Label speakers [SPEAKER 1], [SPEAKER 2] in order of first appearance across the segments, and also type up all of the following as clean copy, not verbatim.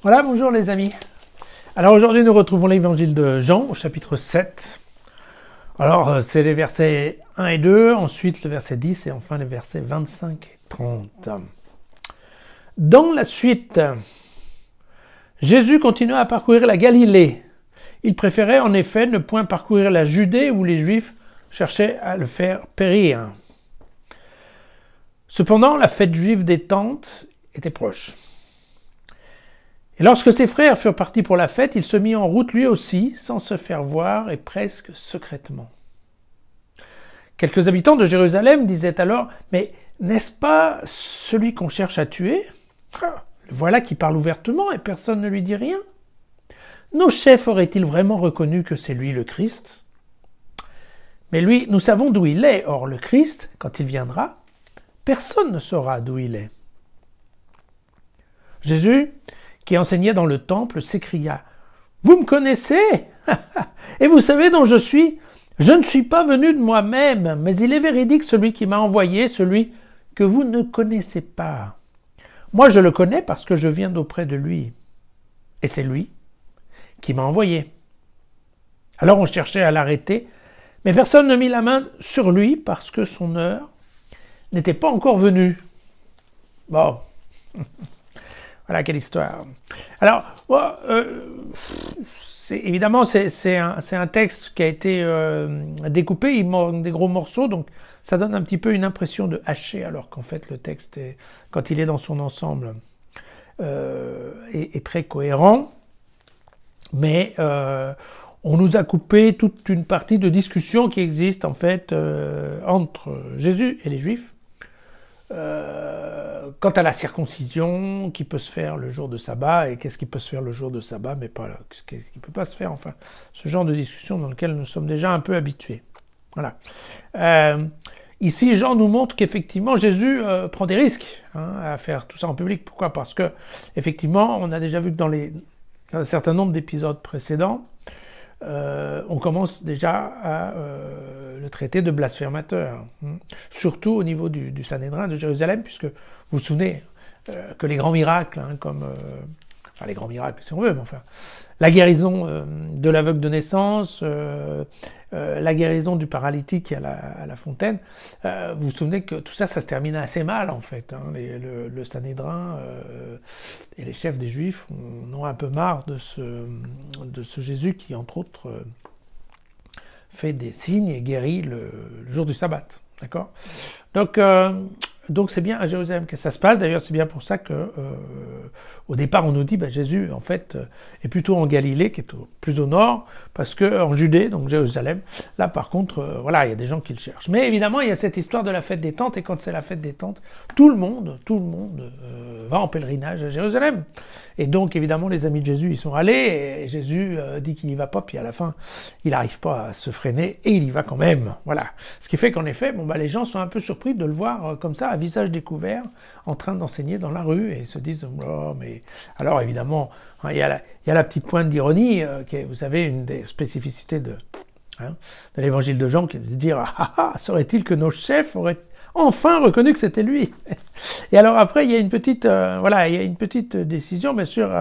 [SPEAKER 1] Voilà, bonjour les amis. Alors aujourd'hui nous retrouvons l'évangile de Jean au chapitre 7. Alors c'est les versets 1 et 2, ensuite le verset 10 et enfin les versets 25 et 30. Dans la suite, Jésus continua à parcourir la Galilée. Il préférait en effet ne point parcourir la Judée où les Juifs cherchaient à le faire périr. Cependant, la fête juive des Tentes était proche. Et lorsque ses frères furent partis pour la fête, il se mit en route lui aussi, sans se faire voir et presque secrètement. Quelques habitants de Jérusalem disaient alors « Mais n'est-ce pas celui qu'on cherche à tuer ? Le voilà qui parle ouvertement et personne ne lui dit rien. Nos chefs auraient-ils vraiment reconnu que c'est lui le Christ ? Mais lui, nous savons d'où il est. Or le Christ, quand il viendra, personne ne saura d'où il est. » Jésus, qui enseignait dans le temple, s'écria « Vous me connaissez et vous savez dont je suis ? Je ne suis pas venu de moi-même, mais il est véridique celui qui m'a envoyé, celui que vous ne connaissez pas. Moi je le connais parce que je viens d'auprès de lui. Et c'est lui qui m'a envoyé. » Alors on cherchait à l'arrêter, mais personne ne mit la main sur lui parce que son heure n'était pas encore venue. Bon. Voilà, quelle histoire. Alors, évidemment, c'est un texte qui a été découpé, il manque des gros morceaux, donc ça donne un petit peu une impression de haché, alors qu'en fait le texte, quand il est dans son ensemble, est très cohérent. Mais on nous a coupé toute une partie de discussion qui existe en fait entre Jésus et les Juifs. Quant à la circoncision, qui peut se faire le jour de sabbat, et qu'est-ce qui peut se faire le jour de sabbat, mais pas qu'est-ce qui ne peut pas se faire, enfin, ce genre de discussion dans lequel nous sommes déjà un peu habitués. Voilà. Ici, Jean nous montre qu'effectivement, Jésus prend des risques à faire tout ça en public. Pourquoi ? Parce que, effectivement, on a déjà vu que dans un certain nombre d'épisodes précédents, on commence déjà à le traiter de blasphémateur, surtout au niveau du Sanhédrin de Jérusalem, puisque vous vous souvenez que les grands miracles, enfin les grands miracles si on veut, mais enfin, la guérison de l'aveugle de naissance, la guérison du paralytique à la fontaine, vous vous souvenez que tout ça, ça se termine assez mal en fait. Le Sanhédrin et les chefs des Juifs en ont un peu marre de ce Jésus qui, entre autres, fait des signes et guérit le jour du sabbat. D'accord ? Donc c'est bien à Jérusalem que ça se passe. D'ailleurs, c'est bien pour ça que au départ, on nous dit Jésus, en fait, est plutôt en Galilée, qui est plus au nord, parce que en Judée, donc Jérusalem, là, par contre, voilà, il y a des gens qui le cherchent. Mais évidemment, il y a cette histoire de la fête des Tentes, et quand c'est la fête des Tentes, tout le monde va en pèlerinage à Jérusalem. Et donc, évidemment, les amis de Jésus, ils sont allés, et Jésus dit qu'il n'y va pas, puis à la fin, il n'arrive pas à se freiner, et il y va quand même. Voilà. Ce qui fait qu'en effet, les gens sont un peu surpris de le voir comme ça, à visage découvert, en train d'enseigner dans la rue, et ils se disent « Oh, mais... » Alors évidemment, il y a la petite pointe d'ironie, qui est, vous savez, une des spécificités de l'évangile de Jean, qui est de dire « Ah, serait-il que nos chefs auraient enfin reconnu que c'était lui ?» Et alors après, il y a une petite, il y a une petite décision, bien sûr,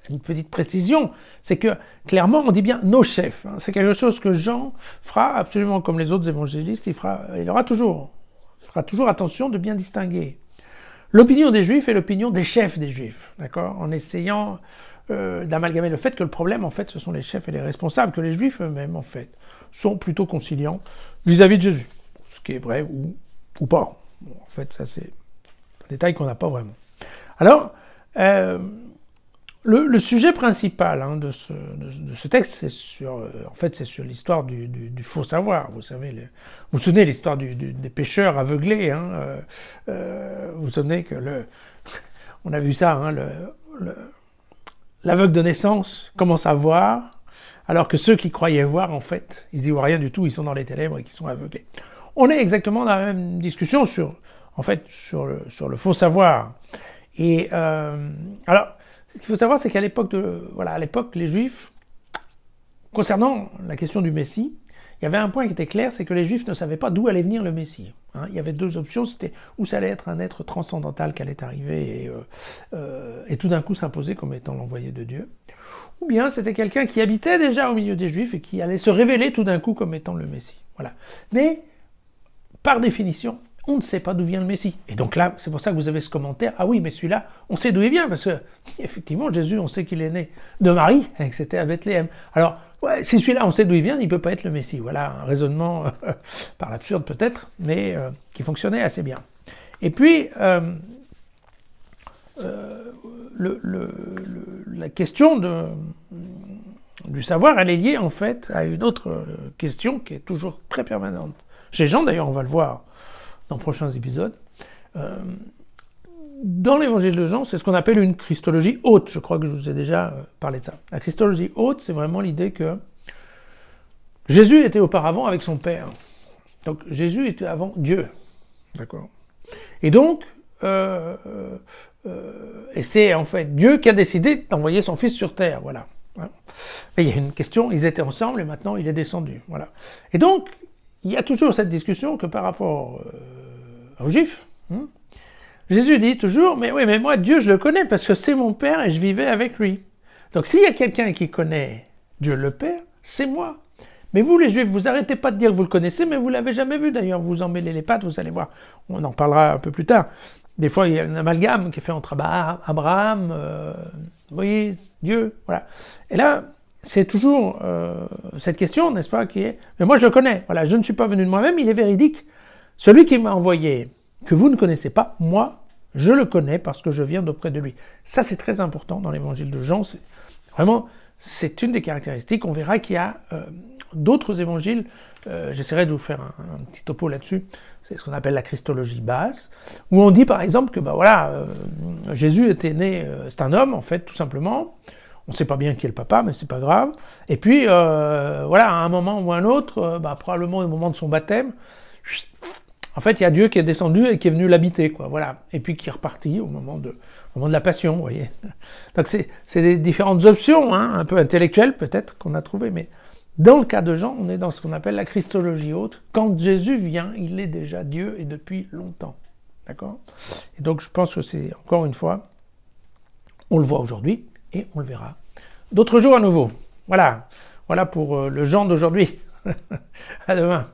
[SPEAKER 1] une petite précision, c'est que clairement on dit bien nos chefs. C'est quelque chose que Jean fera absolument comme les autres évangélistes, il fera toujours attention de bien distinguer l'opinion des Juifs et l'opinion des chefs des Juifs, d'accord, en essayant d'amalgamer le fait que le problème en fait ce sont les chefs et les responsables, que les Juifs eux-mêmes en fait sont plutôt conciliants vis-à-vis de Jésus, ce qui est vrai ou pas. Bon, en fait ça c'est un détail qu'on n'a pas vraiment. Alors le sujet principal de ce texte, c'est sur l'histoire du faux savoir. Vous savez, vous vous souvenez l'histoire des pêcheurs aveuglés. Vous vous souvenez que on a vu ça, l'aveugle de naissance commence à voir, alors que ceux qui croyaient voir, en fait, ils n'y voient rien du tout, ils sont dans les ténèbres et qui sont aveuglés. On est exactement dans la même discussion sur le faux savoir. Et alors, ce qu'il faut savoir, c'est qu'à l'époque, les Juifs, concernant la question du Messie, il y avait un point qui était clair, c'est que les Juifs ne savaient pas d'où allait venir le Messie. Il y avait deux options, c'était où ça allait être un être transcendantal qui allait arriver et et tout d'un coup s'imposer comme étant l'envoyé de Dieu. Ou bien c'était quelqu'un qui habitait déjà au milieu des Juifs et qui allait se révéler tout d'un coup comme étant le Messie. Voilà. Mais, par définition, on ne sait pas d'où vient le Messie. Et donc là, c'est pour ça que vous avez ce commentaire. Ah oui, mais celui-là, on sait d'où il vient, parce que, effectivement, Jésus, on sait qu'il est né de Marie, et que c'était à Bethléem. Alors, ouais, si celui-là, on sait d'où il vient, il ne peut pas être le Messie. Voilà, un raisonnement, par l'absurde peut-être, mais qui fonctionnait assez bien. Et puis, la question du savoir, elle est liée, en fait, à une autre question qui est toujours très permanente. Chez Jean, d'ailleurs, on va le voir dans prochains épisodes. Dans l'évangile de Jean, c'est ce qu'on appelle une christologie haute. Je crois que je vous ai déjà parlé de ça. La christologie haute, c'est vraiment l'idée que Jésus était auparavant avec son Père. Donc Jésus était avant Dieu. D'accord. Et donc, et c'est en fait Dieu qui a décidé d'envoyer son Fils sur terre. Voilà. Et il y a une question, ils étaient ensemble et maintenant il est descendu. Voilà. Et donc, il y a toujours cette discussion que par rapport aux Juifs, Jésus dit toujours, mais oui, mais moi, Dieu, je le connais parce que c'est mon Père et je vivais avec lui. Donc s'il y a quelqu'un qui connaît Dieu le Père, c'est moi. Mais vous, les Juifs, vous arrêtez pas de dire que vous le connaissez, mais vous l'avez jamais vu d'ailleurs. Vous en mêlez les pattes, vous allez voir. On en parlera un peu plus tard. Des fois, il y a un amalgame qui est fait entre Abraham, Moïse, Dieu, voilà. Et là, c'est toujours cette question, n'est-ce pas, qui est « Mais moi, je le connais. Voilà, je ne suis pas venu de moi-même, il est véridique. Celui qui m'a envoyé, que vous ne connaissez pas, moi, je le connais parce que je viens d'auprès de lui. » Ça, c'est très important dans l'évangile de Jean. Vraiment, c'est une des caractéristiques. On verra qu'il y a d'autres évangiles. J'essaierai de vous faire un petit topo là-dessus. C'est ce qu'on appelle la christologie basse, où on dit par exemple que Jésus était né, c'est un homme en fait, tout simplement. On ne sait pas bien qui est le papa, mais c'est pas grave. Et puis, à un moment ou un autre, probablement au moment de son baptême, en fait, il y a Dieu qui est descendu et qui est venu l'habiter, quoi. Voilà. Et puis qui est reparti au moment de la Passion, vous voyez. Donc c'est des différentes options, un peu intellectuelles peut-être qu'on a trouvées, mais dans le cas de Jean, on est dans ce qu'on appelle la christologie haute. Quand Jésus vient, il est déjà Dieu et depuis longtemps, d'accord. Et donc je pense que c'est encore une fois, on le voit aujourd'hui. Et on le verra d'autres jours à nouveau. Voilà pour le Jean d'aujourd'hui. À demain.